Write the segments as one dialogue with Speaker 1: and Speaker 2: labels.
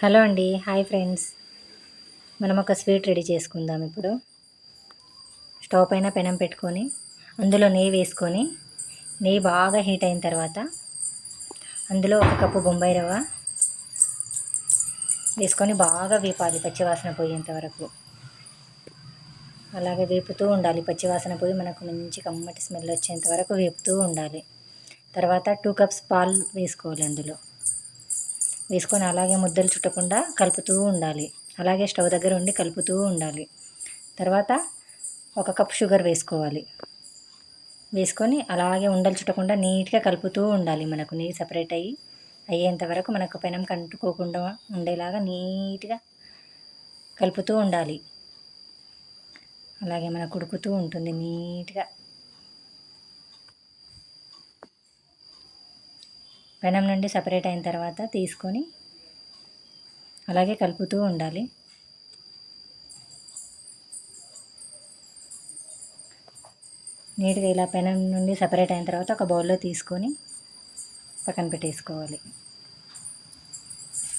Speaker 1: Hello అండి, hi friends. మనం ఒక స్వీట్ రెడీ చేసుకుందాం. ఇప్పుడు స్టవ్ పైన పెనం పెట్టుకొని అందులో నెయ్యి వేసుకొని, నెయ్యి బాగా హీట్ అయిన తర్వాత అందులో 1 కప్పు బొంబాయి రవ్వ వేసుకొని బాగా వేపాలి, పచ్చివాసన పోయేంత వరకు. అలాగే వేపుతూ ఉండాలి. పచ్చివాసన పోయి మనకు మంచి కమ్మటి స్మెల్ వచ్చేంత వరకు వేపుతూ ఉండాలి. తర్వాత 2 కప్స్ పాలు వేసుకోవాలి. అందులో వేసుకొని అలాగే ముద్దలు చుట్టకుండా కలుపుతూ ఉండాలి. అలాగే స్టవ్ దగ్గర ఉండి కలుపుతూ ఉండాలి. తర్వాత 1 కప్ షుగర్ వేసుకోవాలి. వేసుకొని అలాగే ఉండలు చుట్టకుండా నీట్గా కలుపుతూ ఉండాలి. మనకు నెయ్యి సపరేట్ అయ్యేంత వరకు మనకు పెనం కంటుకోకుండా ఉండేలాగా నీట్గా కలుపుతూ ఉండాలి. అలాగే మనకు ఉడుకుతూ ఉంటుంది నీట్గా. పెనం నుండి సపరేట్ అయిన తర్వాత తీసుకొని అలాగే కలుపుతూ ఉండాలి. నీట్గా ఇలా పెనం నుండి సపరేట్ అయిన తర్వాత ఒక బౌల్లో తీసుకొని పక్కన పెట్టేసుకోవాలి.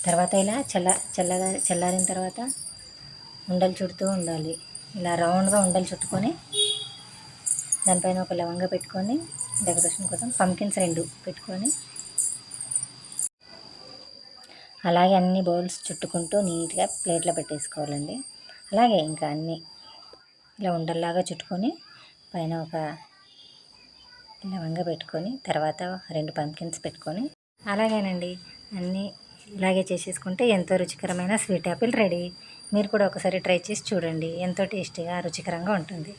Speaker 1: తర్వాత ఇలా చల్లారిన తర్వాత ఉండలు చుడుతూ ఉండాలి. ఇలా రౌండ్గా ఉండలు చుట్టుకొని దానిపైన ఒక లవంగా పెట్టుకొని డెకరేషన్ కోసం పంకిన్స్ 2 పెట్టుకొని అలాగే అన్ని బౌల్స్ చుట్టుకుంటూ నీట్గా ప్లేట్లో పెట్టేసుకోవాలండి. అలాగే ఇంకా అన్నీ ఇలా ఉండల్లాగా చుట్టుకొని పైన ఒక లవంగా పెట్టుకొని తర్వాత 2 పంకిన్స్ పెట్టుకొని అలాగేనండి అన్నీ ఇలాగే చేసేసుకుంటే ఎంతో రుచికరమైన స్వీట్ యాపిల్ రెడీ. మీరు కూడా ఒకసారి ట్రై చేసి చూడండి. ఎంతో టేస్టీగా రుచికరంగా ఉంటుంది.